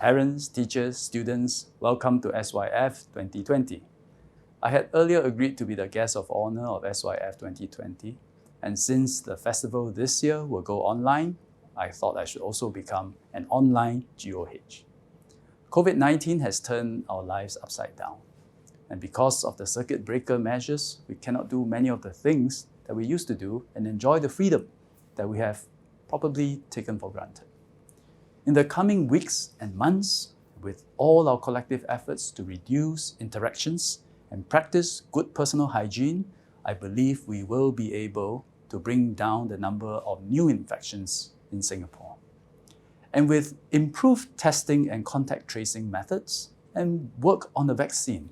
Parents, teachers, students, welcome to SYF 2020. I had earlier agreed to be the guest of honor of SYF 2020, and since the festival this year will go online, I thought I should also become an online GOH. COVID-19 has turned our lives upside down, and because of the circuit breaker measures, we cannot do many of the things that we used to do and enjoy the freedom that we have probably taken for granted. In the coming weeks and months, with all our collective efforts to reduce interactions and practice good personal hygiene, I believe we will be able to bring down the number of new infections in Singapore. And with improved testing and contact tracing methods and work on the vaccine,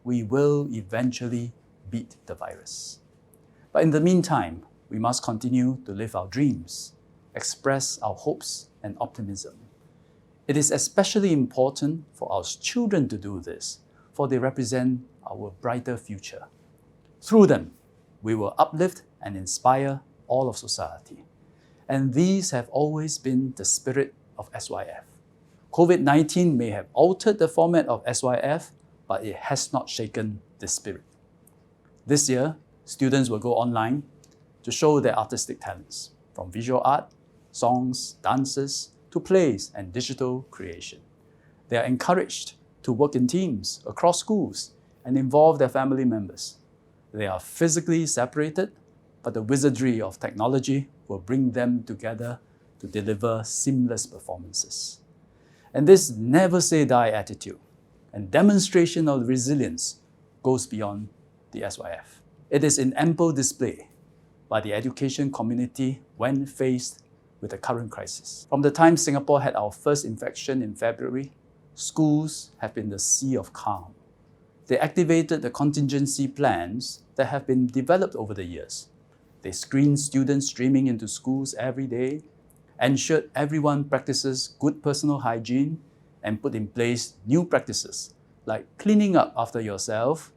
we will eventually beat the virus. But in the meantime, we must continue to live our dreams, express our hopes and optimism. It is especially important for our children to do this, for they represent our brighter future. Through them, we will uplift and inspire all of society. And these have always been the spirit of SYF. COVID-19 may have altered the format of SYF, but it has not shaken the spirit. This year, students will go online to show their artistic talents, from visual art, songs, dances, to plays and digital creation. They are encouraged to work in teams across schools and involve their family members. They are physically separated, but the wizardry of technology will bring them together to deliver seamless performances. And this never say die attitude and demonstration of resilience goes beyond the SYF. It is in ample display by the education community when faced with the current crisis. From the time Singapore had our first infection in February, schools have been the sea of calm. They activated the contingency plans that have been developed over the years. They screened students streaming into schools every day, ensured everyone practices good personal hygiene, and put in place new practices like cleaning up after yourself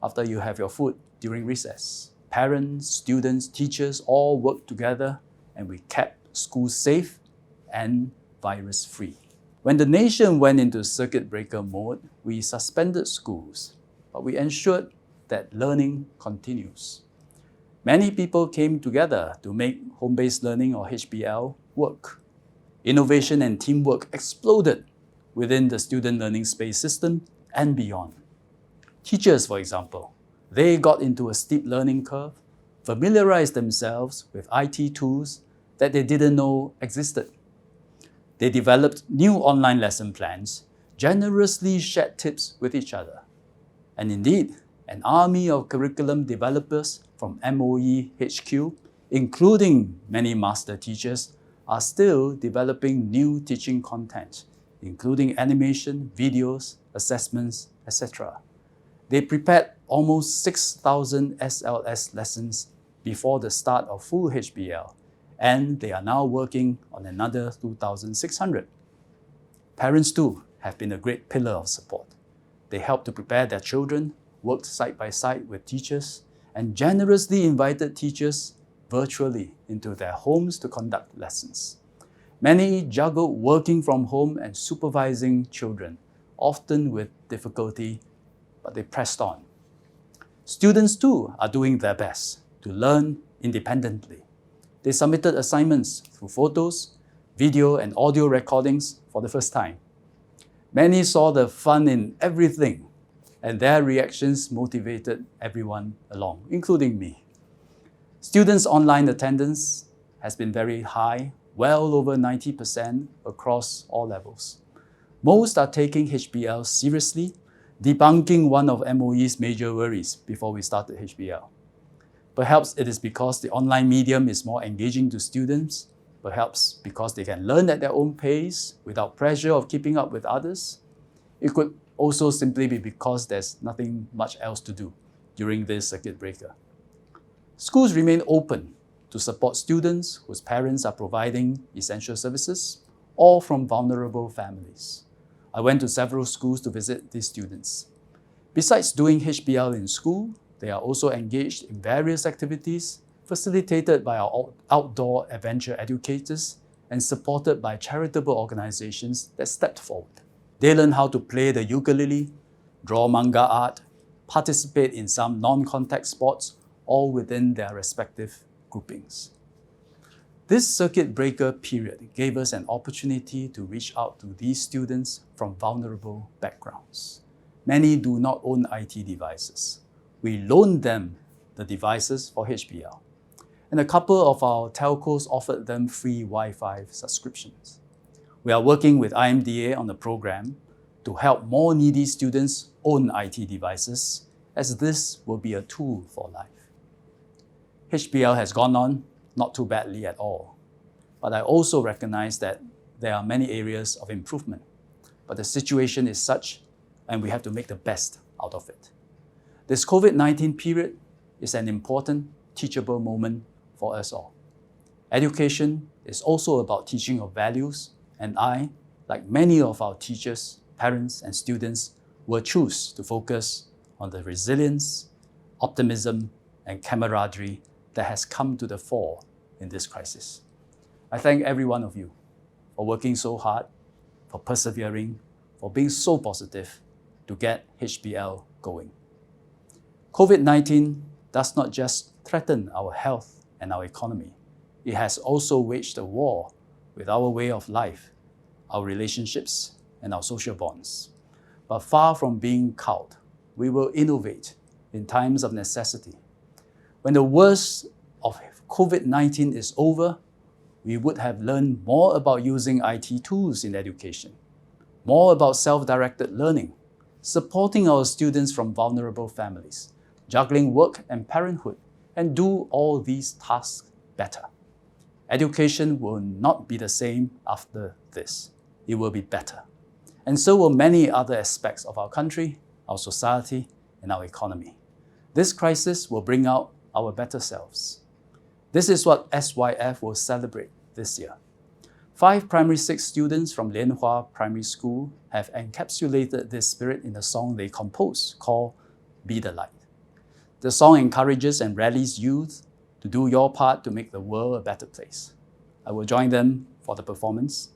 after you have your food during recess. Parents, students, teachers all worked together and we kept schools safe and virus-free. When the nation went into circuit breaker mode, we suspended schools, but we ensured that learning continues. Many people came together to make home-based learning or HBL work. Innovation and teamwork exploded within the student learning space system and beyond. Teachers, for example, they got into a steep learning curve, familiarized themselves with IT tools that they didn't know existed. They developed new online lesson plans, generously shared tips with each other. And indeed, an army of curriculum developers from MOE HQ, including many master teachers, are still developing new teaching content, including animation, videos, assessments, etc. They prepared almost 6,000 SLS lessons before the start of full HBL, and they are now working on another 2,600. Parents too have been a great pillar of support. They helped to prepare their children, worked side by side with teachers, and generously invited teachers virtually into their homes to conduct lessons. Many juggled working from home and supervising children, often with difficulty, but they pressed on. Students too are doing their best to learn independently. They submitted assignments through photos, video, and audio recordings for the first time. Many saw the fun in everything, and their reactions motivated everyone along, including me. Students' online attendance has been very high, well over 90% across all levels. Most are taking HBL seriously, debunking one of MOE's major worries before we started HBL. Perhaps it is because the online medium is more engaging to students, perhaps because they can learn at their own pace without pressure of keeping up with others. It could also simply be because there's nothing much else to do during this circuit breaker. Schools remain open to support students whose parents are providing essential services or from vulnerable families. I went to several schools to visit these students. Besides doing HBL in school, they are also engaged in various activities facilitated by our outdoor adventure educators and supported by charitable organizations that stepped forward. They learn how to play the ukulele, draw manga art, participate in some non-contact sports, all within their respective groupings. This circuit breaker period gave us an opportunity to reach out to these students from vulnerable backgrounds. Many do not own IT devices. We loaned them the devices for HBL, and a couple of our telcos offered them free Wi-Fi subscriptions. We are working with IMDA on a program to help more needy students own IT devices, as this will be a tool for life. HBL has gone on not too badly at all, but I also recognize that there are many areas of improvement. But the situation is such, and we have to make the best out of it. This COVID-19 period is an important teachable moment for us all. Education is also about teaching of values, and I, like many of our teachers, parents, and students, will choose to focus on the resilience, optimism, and camaraderie that has come to the fore in this crisis. I thank every one of you for working so hard, for persevering, for being so positive to get HBL going. COVID-19 does not just threaten our health and our economy. It has also waged a war with our way of life, our relationships, and our social bonds. But far from being cowed, we will innovate in times of necessity. When the worst of COVID-19 is over, we would have learned more about using IT tools in education, more about self-directed learning, supporting our students from vulnerable families, juggling work and parenthood, and do all these tasks better. Education will not be the same after this. It will be better. And so will many other aspects of our country, our society, and our economy. This crisis will bring out our better selves. This is what SYF will celebrate this year. 5 primary 6 students from Lianhua Primary School have encapsulated this spirit in a song they composed called Be the Light. The song encourages and rallies youth to do your part to make the world a better place. I will join them for the performance.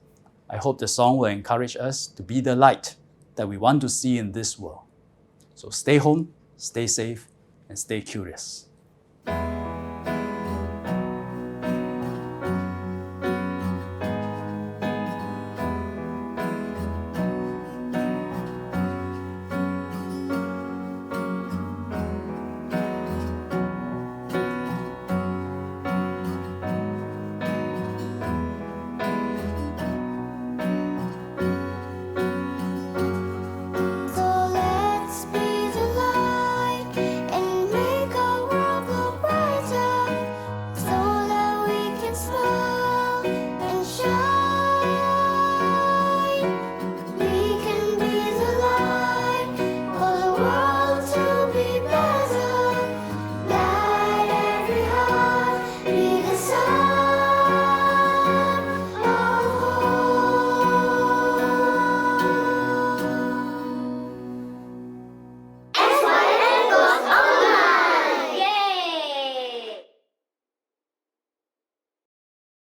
I hope the song will encourage us to be the light that we want to see in this world. So stay home, stay safe, and stay curious.